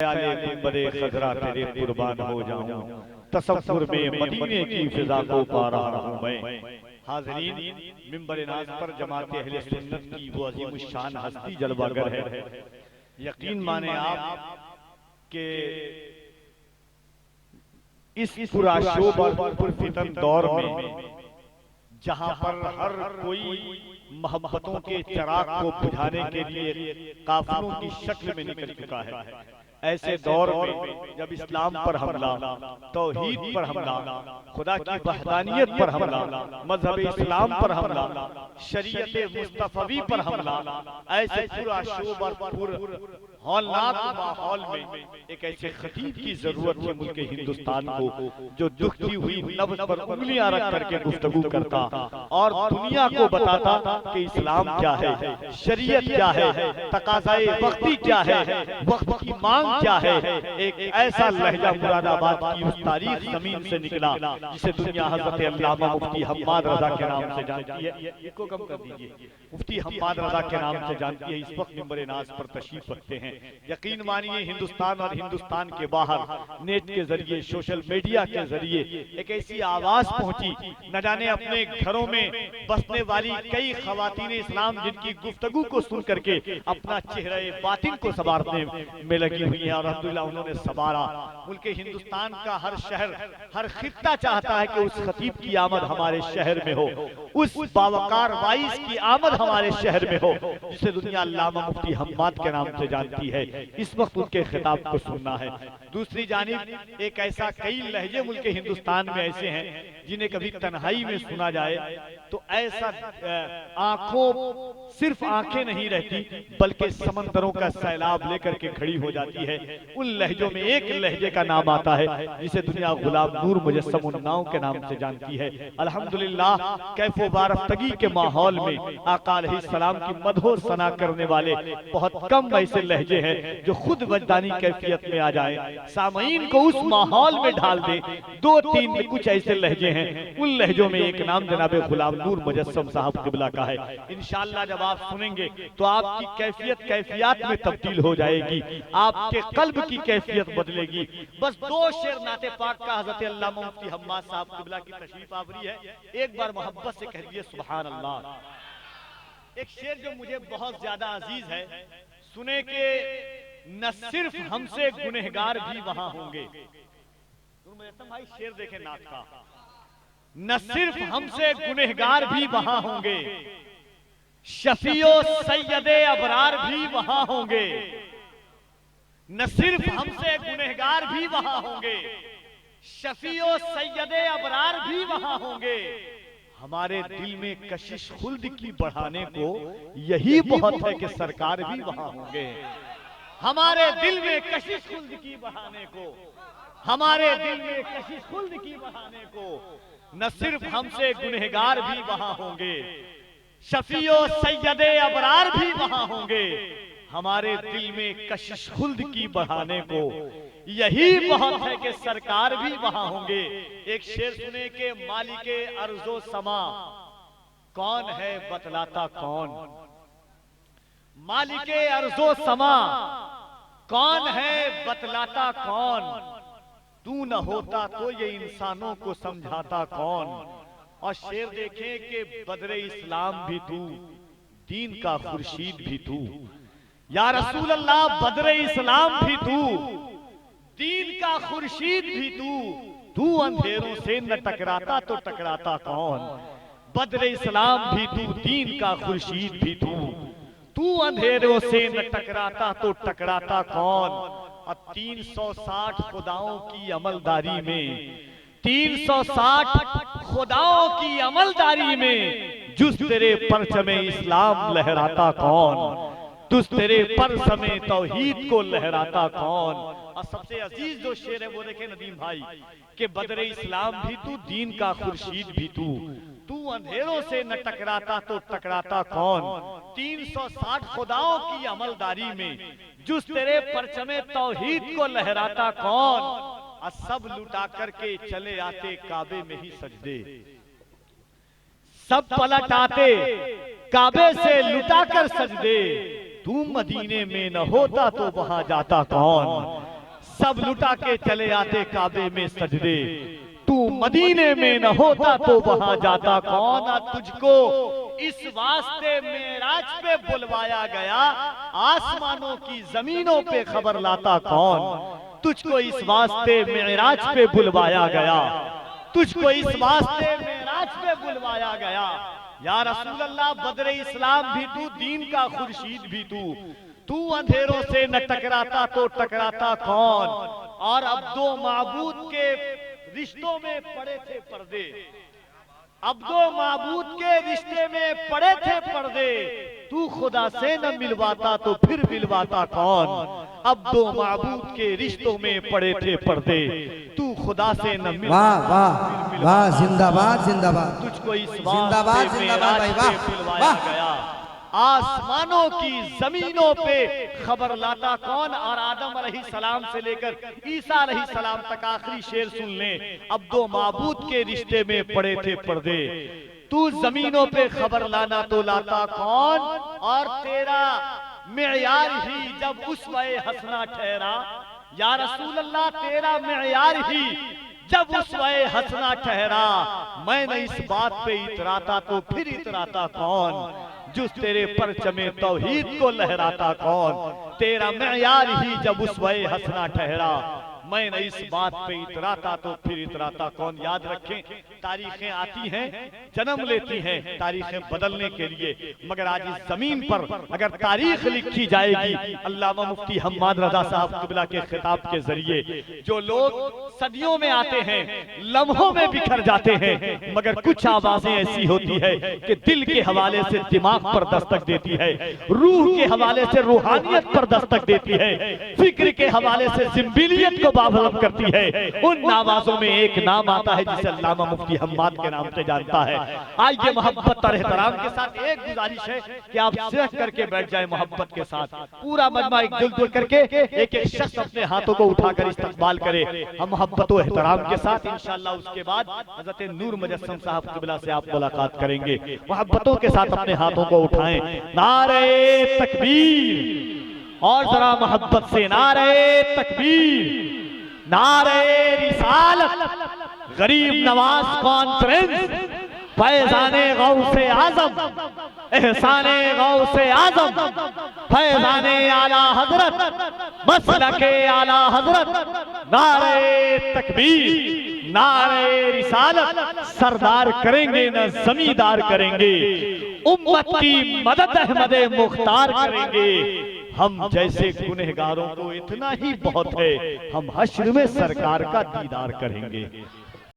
منبر خضرا تیرے قربان ہو جاؤں، تصور میں مدینے کی فضا کو پا رہا ہوں میں۔ حاضرین، منبر ناز پر جماعت اہل سنت کی وہ عظیم الشان ہستی جلوہ گر ہے۔ یقین مانیں آپ کہ اس پرآشوب اور پرفتن دور میں جہاں پر ہر کوئی محبتوں کے چراغ کو بجھانے کے لیے قافلوں کی شکل میں نکل چکا ہے، ایسے دور میں جب اسلام پر حملہ، توحید پر حملہ، خدا کی وحدانیت پر حملہ، مذہب اسلام پر حملہ، شریعت مصطفی پر حملہ، ایسے پرآشوب اور پر ہولناک ماحول میں ایک ایسے خطیب کی ضرورت ہے ملک ہندوستان کو جو دکھتی ہوئی نبض پر انگلیاں رکھ کر کے گفتگو کرتا اور دنیا کو بتاتا کہ اسلام کیا ہے، شریعت کیا ہے، تقاضائے وقتی کیا ہے، وقت کی مانگ کیا ہے۔ ایک ایسا لہجہ مراد آباد کی اس تاریخ زمین سے نکلا جسے دنیا حضرت علامہ مفتی حماد رضا کے نام سے جانتی ہے۔ اس کو کم کر دیجئے، مفتی حماد رضا کے نام سے جانتی ہے، اس وقت منبر ناز پر تشریف رکھتے ہیں۔ یقین مانیے ہندوستان اور ہندوستان کے باہر نیٹ کے ذریعے، سوشل میڈیا کے ذریعے ایک ایسی آواز پہنچی، نہ جانے اپنے گھروں میں بسنے والی کئی خواتین اسلام جن کی گفتگو کو سن کر کے اپنا چہرہ باطن کو سنوارنے میں لگی ہوئی ہیں، اور الحمدللہ انہوں نے سنوارا۔ ملک ہندوستان کا ہر شہر، ہر خطہ چاہتا ہے کہ اس خطیب کی آمد ہمارے شہر میں ہو، اس باوقار وائس کی آمد ہمارے شہر میں ہو جسے دنیا علامہ مفتی حماد کے نام سے جانتی ہے۔ اس وقت ان کے خطاب کو سننا ہے۔ دوسری جانب ایک ایسا کئی لہجے ملک ہندوستان میں ایسے ہیں جنہیں کبھی تنہائی میں سنا جائے تو ایسا آنکھوں، صرف آنکھیں نہیں رہتی بلکہ سمندروں کا سیلاب لے کر کے کھڑی ہو جاتی ہے۔ ان لہجوں میں ایک لہجے کا نام آتا ہے جسے دنیا غلام نور مجسم الناؤ کے نام سے جانتی ہے۔ الحمدللہ کیف و بارفتگی کے ماحول میں آقا علیہ السلام کی مدح و ثنا کرنے والے بہت کم ایسے لہجے ہیں جو خود وجدانی کیفیت میں آ جائیں، سامعین کو اس ماحول میں ڈال دے۔ دو تین کچھ ایسے لہجے ہیں، ان لہجوں میں ایک نام جناب غلام نور مجسم صاحب قبلہ کا ہے۔ انشاءاللہ جب آپ سنیں گے تو آپ کی کیفیت کیفیات میں تبدیل ہو جائے گی، آپ کے قلب کی کیفیت بدلے گی۔ بس دو شعر نعت پاک کا حضرت علامہ مفتی حماد صاحب قبلہ کی تشریف آوری ہے، ایک بار محبت سے کہہ دیجئے سبحان اللہ۔ ایک شعر جو مجھے بہت زیادہ عزیز ہے، سنے کہ نہ صرف ہم سے گنہگار بھی وہاں ہوں گے۔ بھائی شعر دیکھیں نعت کا، نہ صرف ہم سے گنہگار بھی وہاں ہوں گے، شفیع و سید ابرار بھی وہاں ہوں گے۔ نہ صرف ہم سے گنہگار بھی وہاں ہوں گے، شفیع و سید ابرار بھی وہاں ہوں گے۔ ہمارے دل میں کشش خلد کی بڑھانے کو یہی بہت ہے کہ سرکار بھی وہاں ہوں گے۔ ہمارے دل میں کشش خلد کی بڑھانے کو، ہمارے دل میں کشش خلد کی بڑھانے کو، نہ صرف ہم سے گنہگار بھی وہاں ہوں گے، شفیع و سید ابرار بھی وہاں ہوں گے۔ ہمارے دل میں کشش خلد کی بڑھانے کو یہی بہت ہے کہ سرکار بھی وہاں ہوں گے۔ ایک شعر سنے کہ مالک ارض و سما کون ہے بتلاتا کون، مالک ارض و سما کون ہے بتلاتا کون، تو نہ ہوتا تو یہ انسانوں کو سمجھاتا کون۔ اور شعر دیکھیں کہ بدر اسلام بھی تو، دین کا خورشید بھی تو، یا رسول اللہ بدر اسلام بھی تو، دین کا خورشید بھی تو اندھیروں سے نہ ٹکراتا تو ٹکراتا کون۔ بدر اسلام بھی تو، دین کا خورشید بھی تو اندھیروں سے نہ ٹکراتا تو ٹکراتا کون۔ اور 360 خداؤں کی عملداری میں، 360 خداؤں کی عملداری میں جس تیرے پرچم اسلام لہراتا کون، جس تیرے پرچم توحید کو لہراتا کون۔ اور سب سے عزیز جو شعر ہے وہ دیکھیں ندیم بھائی کہ بدر اسلام بھی تو، دین کا خورشید بھی تو اندھیروں سے نہ ٹکراتا تو ٹکراتا کون۔ 360 خداؤں کی عملداری میں جس تیرے پرچم توحید کو لہراتا کون۔ اور سب لٹا کر کے چلے آتے کعبے میں ہی سجدے، سب پلٹ آتے کعبے سے لٹا کر سجدے، تو مدینے میں نہ ہوتا تو وہاں جاتا کون۔ سب لٹا کے چلے آتے کعبے میں سجدے، تو مدینے میں نہ ہوتا تو وہاں جاتا کون؟ تجھ کو اس واسطے معراج پہ بلوایا گیا، آسمانوں کی زمینوں پہ خبر لاتا کون؟ تجھ کو اس واسطے معراج پہ بلوایا گیا، تجھ کو اس واسطے معراج پہ بلوایا گیا۔ یا رسول اللہ بدر اسلام بھی تو، دین کا خورشید بھی تو اندھیروں سے نہ ٹکراتا تو ٹکراتا کون؟ اور عبد و معبود کے رشتوں میں پڑے تھے پردے، عبد و معبود کے رشتے میں پڑے تھے پردے، تو خدا سے نہ ملواتا تو پھر ملواتا کون؟ عبد و معبود کے رشتوں میں پڑے تھے پردے، تو خدا سے نہ ملواتا واہ واہ واہ، زندہ باد زندہ باد، تجھ کو اس زندہ باد واسطے زندہ باد بھائی، معراج پہ بلوایا گیا، آسمانوں کی زمینوں پہ خبر لاتا کون؟ اور آدم علیہ السلام سے لے کر عیسیٰ علیہ السلام تک آخری شعر سن لیں، عبد و معبود کے رشتے میں پڑے تھے پردے، تو زمینوں پہ خبر لانا تو لاتا کون؟ اور تیرا معیار ہی جب اسوہ حسنہ ٹھہرا، یا رسول اللہ تیرا معیار ہی جب اسوہ حسنہ ٹھہرا، میں نے اس بات پہ اتراتا تو پھر اتراتا کون؟ جس تیرے پرچم توحید کو لہراتا کون؟ تیرا معیار ہی جب اسوہ حسنہ ٹھہرا، میں نے اس بات پہ اتراتا تو پھر اتراتا کون؟ یاد رکھیں، تاریخیں آتی ہیں، جنم لیتی ہیں تاریخیں بدلنے کے لیے، مگر آج اس زمین پر اگر تاریخ لکھی جائے گی علامہ مفتی حماد رضا صاحب قبلہ کے خطاب کے ذریعے، جو لوگ صدیوں میں آتے ہیں لمحوں میں بکھر جاتے ہیں، مگر کچھ آوازیں ایسی ہوتی ہے کہ دل کے حوالے سے دماغ پر دستک دیتی ہے، روح کے حوالے سے روحانیت پر دستک دیتی ہے، فکر کے حوالے سے زمبیلیت کو بابلم کرتی ہے۔ ان آوازوں میں ایک نام آتا ہے جسے علامہ مفتی حماد کے نام سے جانتا ہے۔ آئیے محبت اور احترام کے ساتھ ایک گزارش ہے کہ آپ سرخ کر کے بیٹھ جائیں، محبت کے ساتھ پورا مجمع ایک دل کر کے ایک ایک شخص اپنے ہاتھوں کو اٹھا کر استقبال کرے، ہم محبت و احترام کے ساتھ انشاءاللہ اس کے بعد حضرت نور مجسم صاحب قبلہ سے آپ ملاقات کریں گے۔ محبتوں کے ساتھ اپنے ہاتھوں کو اٹھائیں، نعرہ تکبیر، اور ذرا محبت سے نعرہ تکبیر، نعرہ رسالت، غریب نواز کانفرنس، فیضان غوث اعظم، احسان غوث اعظم، فیضان اعلی حضرت، مسلک اعلی حضرت، نعرہ تکبیر، نعرہ رسالت، سردار کریں گے نہ زمیندار کریں گے، امت کی مدد احمد مختار کریں گے، ہم جیسے گنہگاروں کو اتنا ہی بہت ہے، ہم حشر میں سرکار کا دیدار کریں گے۔